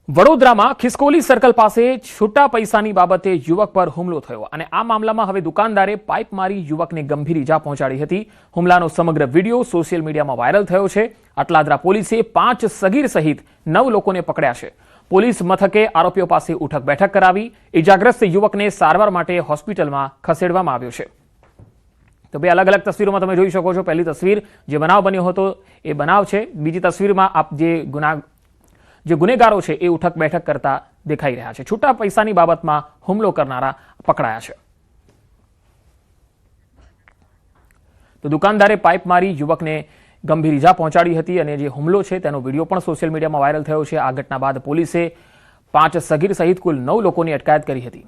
વડોદરામાં ખિસકોલી સર્કલ પાસે છૂટા પૈસાની બાબતે યુવક પર હુમલો થયો અને આ મામલામાં હવે દુકાનદારે પાઇપ મારી યુવકને ગંભીર ઈજા પહોંચાડી હતી। હુમલાનો સમગ્ર વિડીયો સોશિયલ મીડિયામાં વાયરલ થયો છે। અટલાદરા પોલીસે 5 સગીર સહિત 9 લોકોને પકડ્યા છે। પોલીસ મથકે આરોપીઓ પાસે ઉઠક બેઠક કરાવી ઈજાગ્રસ્ત યુવકને સારવાર માટે હોસ્પિટલમાં ખસેડવામાં આવ્યો છે। તો બે અલગ અલગ તસવીરોમાં તમે જોઈ શકો છો। પહેલી તસવીર જે બનાવ બન્યો હતો એ બનાવ છે। બીજી તસવીરમાં આપ જે ગુનેગારો છે એ ઉઠક બેઠક કરતા દેખાઈ રહ્યા છે। છૂટા પૈસાની બાબતમાં હુમલો કરનારા પકડાયા છે। તો દુકાનદારે પાઇપ મારી યુવકને ગંભીર ઈજા પહોંચાડી હતી અને જે હુમલો છે તેનો વિડીયો પણ સોશિયલ મીડિયામાં વાયરલ થયો છે। આ ઘટના બાદ પોલીસે 5 સગીર સહિત કુલ 9 લોકોની અટકાયત કરી હતી।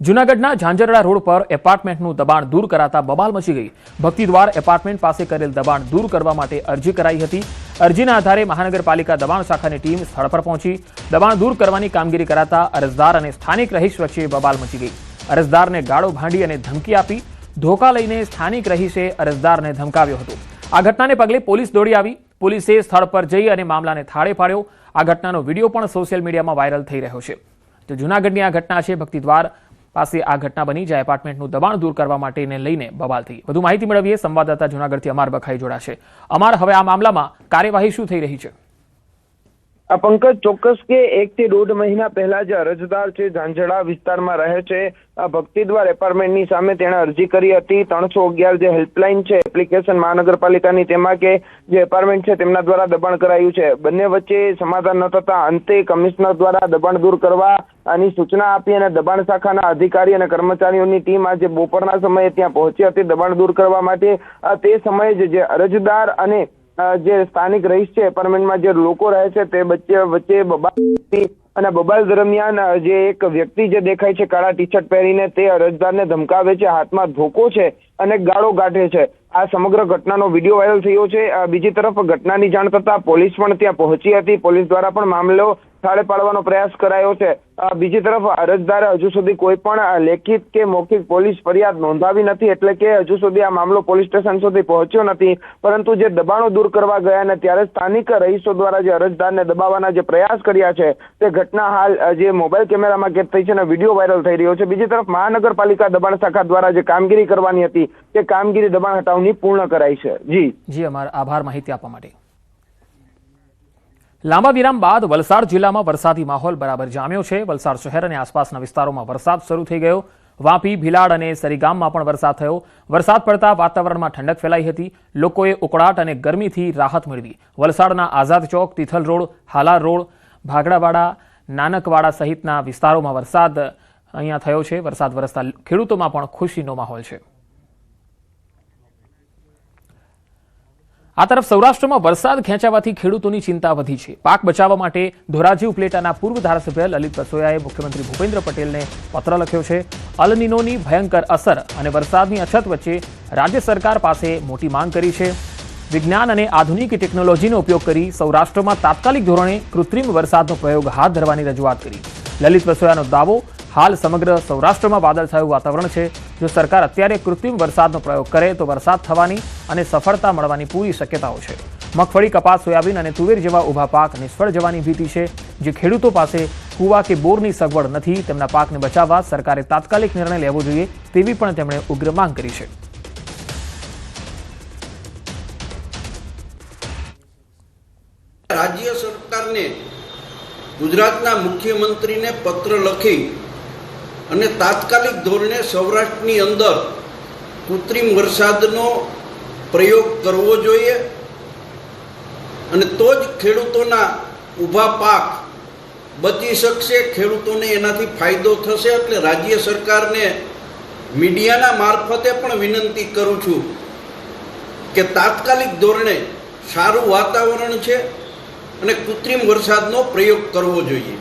જૂનાગઢના ઝાંઝરડા રોડ પર એપાર્ટમેન્ટનું દબાણ દૂર કરાતા બબાલ મચી ગઈ। ભક્તિદ્વાર એપાર્ટમેન્ટ પાસે કરેલ દબાણ દૂર કરવા માટે અરજી કરાઈ હતી। અરજીના આધારે મહાનગરપાલિકા દબાણ શાખાની ટીમ સ્થળ પર પહોંચી દબાણ દૂર કરવાની કામગીરી કરાતા અરજદાર અને સ્થાનિક રહીશ વચ્ચે બબાલ મચી ગઈ। અરજદારને ગાળો ભાંડી અને ધમકી આપી ધોકા લઈને સ્થાનિક રહીશે અરજદારને ધમકાવ્યો હતો। આ ઘટનાને પગલે પોલીસ દોડી આવી। પોલીસે સ્થળ પર જઈ અને મામલાને થાળે પાડ્યો। આ ઘટનાનો વિડીયો પણ સોશિયલ મીડિયામાં વાયરલ થઈ રહ્યો છે। તો જૂનાગઢની આ ઘટના છે। ભક્તિદ્વાર પાસે આ ઘટના બની જ્યાં એપાર્ટમેન્ટનું દબાણ દૂર કરવા માટેને લઈને બબાલ થઈ। વધુ માહિતી મેળવીએ સંવાદદાતા જૂનાગઢથી અમાર બખાઈ જોડાશે। અમાર, હવે આ મામલામાં કાર્યવાહી શું થઈ રહી છે? પંકજ, ચોક્કસ કે 1 થી 1.5 મહિના પહેલા જે અરજદાર છે ઝાંઝરડા વિસ્તારમાં રહે છે ભક્તિદ્વાર એપાર્ટમેન્ટની સામે તેણે અરજી કરી હતી। 311 જે હેલ્પલાઇન છે એપ્લિકેશન મહાનગરપાલિકાની, તેમાં કે જે એપાર્ટમેન્ટ છે તેમના દ્વારા દબાણ કરાયું છે। બંને વચ્ચે સમાધાન ન થતા અંતે કમિશનર દ્વારા દબાણ દૂર કરવા આની સૂચના આપી અને દબાણ શાખાના અધિકારી અને કર્મચારીઓની ટીમ આજે બપોરના સમયે ત્યાં પહોંચી હતી દબાણ દૂર કરવા માટે। તે સમયે જે અરજદાર અને જે સ્થાનિક રહીશ છે એપાર્ટમેન્ટમાં જે લોકો રહે છે તે વચ્ચે બબાલ અને બબાલ દરમિયાન જે એક વ્યક્તિ જે દેખાય છે કાળા ટી શર્ટ પહેરીને, તે અરજદારને ધમકાવે છે, હાથમાં ધોકો છે અને ગાળો કાઢે છે। આ સમગ્ર ઘટનાનો વિડીયો વાયરલ થયો છે। બીજી તરફ ઘટનાની જાણ થતા પોલીસ પણ ત્યાં પહોંચી હતી। પોલીસ દ્વારા પણ મામલો થાળે પાડવાનો પ્રયાસ કરાયો છે। બીજી તરફ અરજદારે હજુ સુધી કોઈ પણ લેખિત કે મૌખિક પોલીસ ફરિયાદ નોંધાવી નથી, એટલે કે હજુ સુધી આ મામલો પોલીસ સ્ટેશન સુધી પહોંચ્યો નથી। પરંતુ જે દબાણો દૂર કરવા ગયા ને ત્યારે સ્થાનિક રહીશો દ્વારા જે અરજદારને દબાવવાના જે પ્રયાસ કર્યા છે તે ઘટના હાલ જે મોબાઈલ કેમેરામાં કેદ થઈ છે અને વિડીયો વાયરલ થઈ રહ્યો છે। બીજી તરફ મહાનગરપાલિકા દબાણ શાખા દ્વારા જે કામગીરી કરવાની હતી તે કામગીરી દબાણ હટાવની પૂર્ણ કરાઈ છે। જી અમારો આભાર માહિતી આપવા માટે। લાંબા વિરામ બાદ વલસાડ જિલ્લામાં વરસાદી માહોલ બરાબર જામ્યો છે। વલસાડ શહેર અને આસપાસના વિસ્તારોમાં વરસાદ શરૂ થઈ ગયો। વાપી, ભીલાડ અને સરીગામમાં પણ વરસાદ થયો। વરસાદ પડતા વાતાવરણમાં ઠંડક ફેલાઈ હતી। લોકોએ ઉકળાટ અને ગરમીથી રાહત મેળવી। વલસાડના આઝાદ ચોક, તિથલ રોડ, હાલાર રોડ, ભાગડાવાડા, નાનકવાડા સહિતના વિસ્તારોમાં વરસાદ અહીંયા થયો છે। વરસાદ વરસતા ખેડૂતોમાં પણ ખુશીનો માહોલ છે। આ તરફ સૌરાષ્ટ્રમાં વરસાદ ખેંચાવાથી ખેડૂતોની ચિંતા વધી છે। પાક બચાવવા માટે ધોરાજી ઉપલેટાના પૂર્વ ધારાસભ્ય લલિત વસોયાએ મુખ્યમંત્રી ભૂપેન્દ્ર પટેલને પત્ર લખ્યો છે। અલ નીનોની ભયંકર અસર અને વરસાદની અછત વચ્ચે રાજ્ય સરકાર પાસે મોટી માંગ કરી છે। વિજ્ઞાન અને આધુનિક ટેકનોલોજીનો ઉપયોગ કરી સૌરાષ્ટ્રમાં તાત્કાલિક ધોરણે કૃત્રિમ વરસાદનો પ્રયોગ હાથ ધરવાની રજૂઆત કરી। લલિત વસોયાનો દાવો, હાલ સમગ્ર સૌરાષ્ટ્રમાં વાદળછાયું વાતાવરણ છે। જો સરકાર અત્યારે કૃત્રિમ વરસાદનો પ્રયોગ કરે તો વરસાદ થવાની અને સફળતા મળવાની પૂરી શક્યતાઓ છે। મગફળી, કપાસ, સોયાબીન અને તુવેર જેવા ઊભા પાક નિષ્ફળ જવાની ભીતિ છે। જે ખેડૂતો પાસે કૂવા કે બોરની સગવડ નથી તેમના પાકને બચાવવા સરકારે તાત્કાલિક નિર્ણય લેવો જોઈએ તેવી પણ તેમણે ઉગ્ર માંગ કરી છે। રાજ્ય સરકારને ગુજરાતના મુખ્યમંત્રીને પત્ર લખી અને તાત્કાલિક ધોરણે સૌરાષ્ટ્રની અંદર કૃત્રિમ વરસાદનો પ્રયોગ કરવો જોઈએ અને તો જ ખેડૂતોના ઊભા પાક બચી શકશે, ખેડૂતોને એનાથી ફાયદો થશે। એટલે રાજ્ય સરકારને મીડિયાના મારફતે પણ વિનંતી કરું છું કે તાત્કાલિક ધોરણે સારું વાતાવરણ છે અને કૃત્રિમ વરસાદનો પ્રયોગ કરવો જોઈએ।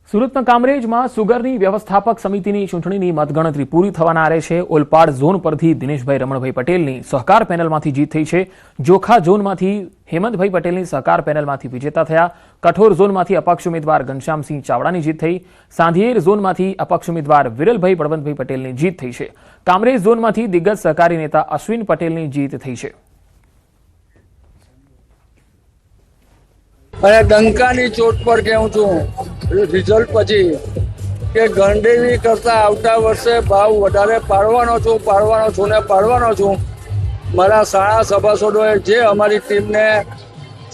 સુરતના કામરેજમાં સુગરની વ્યવસ્થાપક સમિતિની ચૂંટણીની મતગણતરી પૂરી થવાના આરે છે। ઓલપાડ ઝોન પરથી દિનેશભાઈ રમણભાઈ પટેલની સહકાર પેનલમાંથી જીત થઈ છે। જોખા ઝોનમાંથી હેમંતભાઈ પટેલની સહકાર પેનલમાંથી વિજેતા થયા। કઠોર ઝોનમાંથી અપક્ષ ઉમેદવાર ઘનશ્યામસિંહ ચાવડાની જીત થઈ। સાંધિયેર ઝોનમાંથી અપક્ષ ઉમેદવાર વિરલભાઈ બળવંતભાઈ પટેલની જીત થઈ છે। કામરેજ ઝોનમાંથી દિગ્ગજ સહકારી નેતા અશ્વિન પટેલની જીત થઈ છે। અને ડંકાની ચોટ પર કહું છું રિઝલ્ટ પછી કે ગણદેવી કરતા આવતા વર્ષે ભાવ વધારે પાડવાનો છું. મારા શાળા સભાસદોએ જે અમારી ટીમને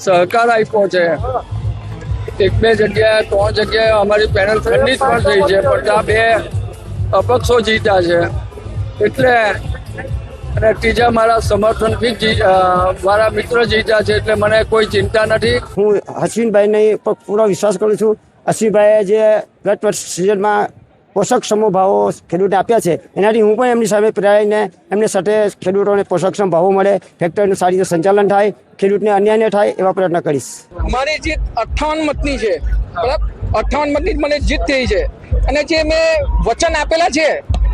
સહકાર આપ્યો છે, 1-2 જગ્યાએ 3 જગ્યાએ અમારી પેનલ ફિનિશ પણ થઈ છે, પણ ત્યાં 2 અપક્ષો જીત્યા છે. એટલે અને ત્રીજા મારા સમર્થનથી મારા મિત્ર જીત્યા છે, એટલે મને કોઈ ચિંતા નથી. હું અશ્વિનભાઈને પર પૂરો વિશ્વાસ કરું છું. અશ્વિનભાઈએ જે ગત વર્ષ સિઝનમાં પોષકક્ષમ ભાવો ખેડૂતને આપ્યા છે, એનાથી હું પણ એમની સામે પ્રેરાઈને એમની સાથે ખેડૂતોને પોષકક્ષમ ભાવો મળે, ફેક્ટરીનું સારી રીતે સંચાલન થાય, ખેડૂતને અન્યાય ન થાય એવા પ્રયત્ન કરીશ. મારી જીત 58 મતની છે, બરાબર. 58 મતની મને જીત થઈ છે, અને જે મેં વચન આપેલા છે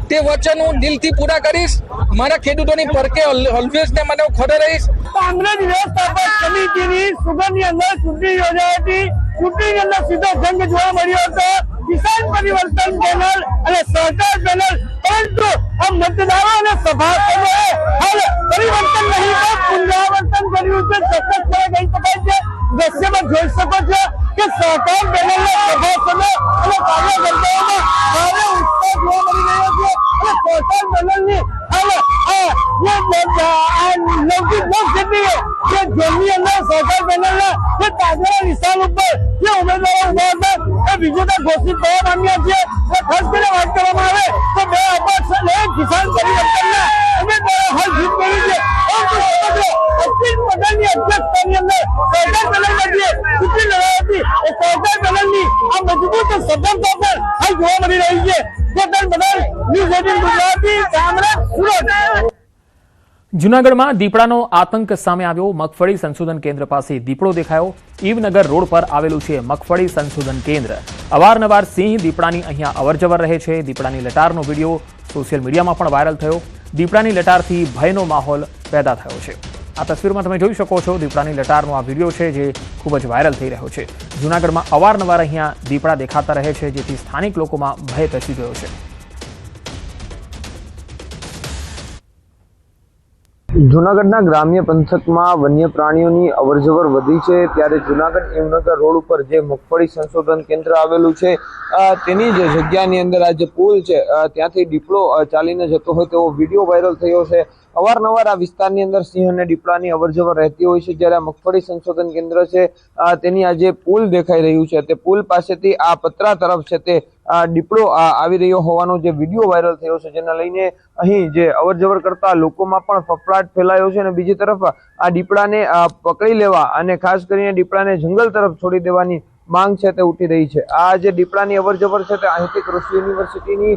તે વચન હું દિલથી પૂરા કરીશ. મારા ખેડૂતોની પરકે ઓલવેઝ ને મને ખડે રહીશ. કોંગ્રેસ વ્યવસ્થાપક સમિતિની સુગંધની અંદર ચૂંટણી યોજાઈ હતી. ચૂંટણીની અંદર સીધો જંગ જોવા મળ્યો હતો, કિસાન પરિવર્તન પેનલ અને સહકાર પેનલ. પરંતુ આ મતદારો અને સભાસદોએ હાલ પરિવર્તન નહીં પણ પુનરાવર્તન કર્યું છે. ચોક્કસપણે કહી શકાય છે, દ્રશ્યમાં જોઈ શકો છો કે સહકાર પેનલના સભાસદો અને કાર્યકર્તાઓમાં ભારે ઉત્સાહ જોવા મળી રહ્યો છે. અને સહકાર પેનલની હાલ લૌકિક લોકશક્તિઓ જે જેમની અંદર સહકાર પેનલના જે તાજેતરના નિશાન ઉપર જે ઉમેદવારો ઉભા હતા એ વિજેતા ઘોષિત થવા પામ્યા છે. ખાસ કરીને વાત કરવામાં આવે તો 2 અપક્ષ અને કિસાન પરિવર્તનના ઉમેદવારો હાલ જીત મેળવી છે. અશ્વિન પટેલની અધ્યક્ષતાની અંદર સહકાર પેનલમાં જે ચૂંટણી લડાઈ હતી એ સહકાર પેનલની આ મજબૂત સફળતા પર હાલ જોવા મળી રહી છે. ન્યૂઝ 18 ગુજરાતી, કામરાજ, સુરત. જૂનાગઢમાં દીપડાનો આતંક સામે આવ્યો. મગફળી સંશોધન કેન્દ્ર પાસે દીપડો દેખાયો. ઈવનગર રોડ પર આવેલું છે મગફળી સંશોધન કેન્દ્ર. અવારનવાર સિંહ દીપડાની અહીંયા અવરજવર રહે છે. દીપડાની લટારનો વિડીયો સોશિયલ મીડિયામાં પણ વાયરલ થયો. દીપડાની લટારથી ભયનો માહોલ પેદા થયો છે. આ તસવીરમાં તમે જોઈ શકો છો દીપડાની લટારનો આ વિડીયો છે જે ખૂબ જ વાયરલ થઈ રહ્યો છે. જૂનાગઢમાં અવારનવાર અહીંયા દીપડા દેખાતા રહે છે, જેથી સ્થાનિક લોકોમાં ભય પેસી ગયો છે. જૂનાગઢના ગ્રામ્ય પંથકમાં વન્ય પ્રાણીઓની અવરજવર વધી છે, ત્યારે જૂનાગઢ ઈવનગર રોડ ઉપર જે મગફળી સંશોધન કેન્દ્ર આવેલું છે તેની જ જગ્યાની અંદર આ જે પુલ છે ત્યાંથી દીપડો ચાલીને જતો હોય તેવો વિડીયો વાયરલ થયો છે. અવારનવાર આ વિસ્તારની અંદર સિંહ અને દીપડાની અવરજવર રહેતી હોય છે, જ્યારે આ મગફળી સંશોધન કેન્દ્ર છે તેની આ જે પુલ દેખાઈ રહ્યું છે તે પુલ પાસેથી આ પતરા તરફ છે તે દીપડો આવી રહ્યો હોવાનો જે વિડીયો વાયરલ થયો છે, જેને લઈને અહીં જે અવરજવર કરતા લોકોમાં પણ ફફડાટ ફેલાયો છે. અને બીજી તરફ આ દીપડાને પકડી લેવા અને ખાસ કરીને દીપડાને જંગલ તરફ છોડી દેવાની માંગ છે તે ઉઠી રહી છે. આ જે દીપડાની અવરજવર છે તે અહીંથી કૃષિ યુનિવર્સિટીની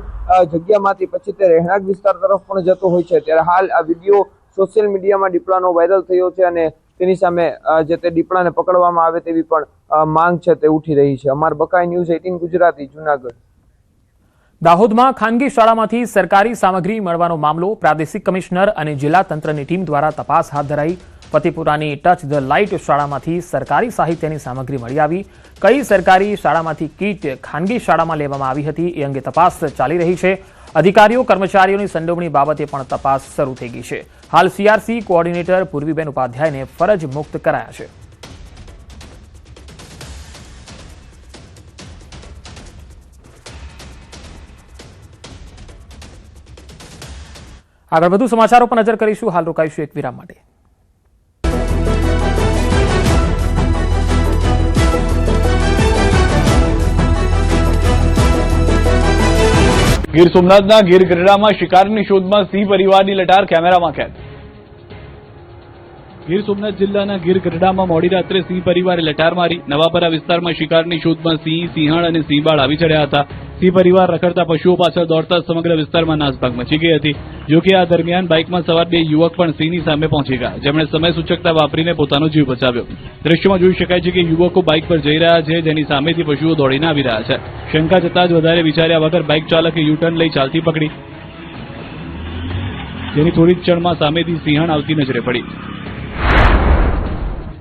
જગ્યામાંથી પછી તે રહેણાંક વિસ્તાર તરફ પણ જતો હોય છે. ત્યારે હાલ આ વિડીયો સોશિયલ મીડિયામાં દીપડાનો વાયરલ થયો છે અને તેની સામે જે તે દીપડાને પકડવામાં આવે તેવી પણ માંગ છે તે ઉઠી રહી છે. અમાર બકાઈ ન્યૂઝ 18 ગુજરાતી, જૂનાગઢ. દાહોદમાં ખાનગી શાળામાંથી સરકારી સામગ્રી મળવાનો મામલો. પ્રાદેશિક કમિશનર અને જિલ્લા તંત્રની ટીમ દ્વારા તપાસ હાથ ધરાઈ. ફતેપુરાની ટચ ધ લાઇટ શાળામાંથી સરકારી સાહિત્યની સામગ્રી મળી આવી. કઈ સરકારી શાળામાંથી કીટ ખાનગી શાળામાં લેવામાં આવી હતી એ અંગે તપાસ ચાલી રહી છે. અધિકારીઓ કર્મચારીઓની સંડોવણી બાબતે પણ તપાસ શરૂ થઈ ગઈ છે. હાલ સીઆરસી કોઓર્ડિનેટર પૂર્વીબેન ઉપાધ્યાયને ફરજ મુક્ત કરાયા છે. આગળ વધુ સમાચારો પર નજર કરીશું. હાલ રોકાઈશું એક વિરામ માટે. ગીર સોમનાથના ગીર ગઢડામાં શિકારની શોધમાં સિંહ પરિવારની લટાર કેમેરામાં કેદ. ગીર સોમનાથ જિલ્લાના ગીર ગઢડામાં મોડી રાત્રે સિંહ પરિવારે લટાર મારી. નવાપરા વિસ્તારમાં શિકારની શોધમાં સિંહ, સિંહણ અને સિંહબાળ આવી ચડ્યા હતા. સિંહ પરિવાર રખડતા પશુઓ પાછળ દોડતા સમગ્ર વિસ્તારમાં નાસભાગ મચી ગઈ હતી. જોકે આ દરમિયાન બાઇકમાં સવાર 2 યુવક પણ સિંહની સામે પહોંચી ગયા, જેમણે સમય સૂચકતા વાપરીને પોતાનો જીવ બચાવ્યો. દ્રશ્યમાં જોઈ શકાય છે કે યુવકો બાઇક પર જઈ રહ્યા છે, જેની સામેથી પશુઓ દોડીને આવી રહ્યા છે. શંકા જતા જ વધારે વિચાર્યા વગર બાઇક ચાલકે યુટર્ન લઈ ચાલતી પકડી, જેની થોડી જ ક્ષણમાં સામેથી સિંહણ આવતી નજરે પડી.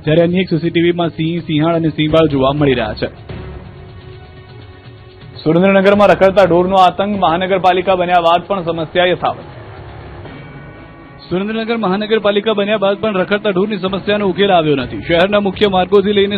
જ્યારે અન્ય એક સીસીટીવીમાં સિંહ, સિંહણ અને સિંહબાળ જોવા મળી રહ્યા છે. સુરેન્દ્રનગરમાં રખડતા ઢોરનો આતંક. મહાનગરપાલિકા બન્યા બાદ પણ સમસ્યા યથાવત. સુરેન્દ્રનગર મહાનગરપાલિકા બન્યા બાદ પણ રખડતા ઢોરની સમસ્યાનો ઉકેલ આવ્યો નથી. શહેરના મુખ્ય માર્ગોથી લઈને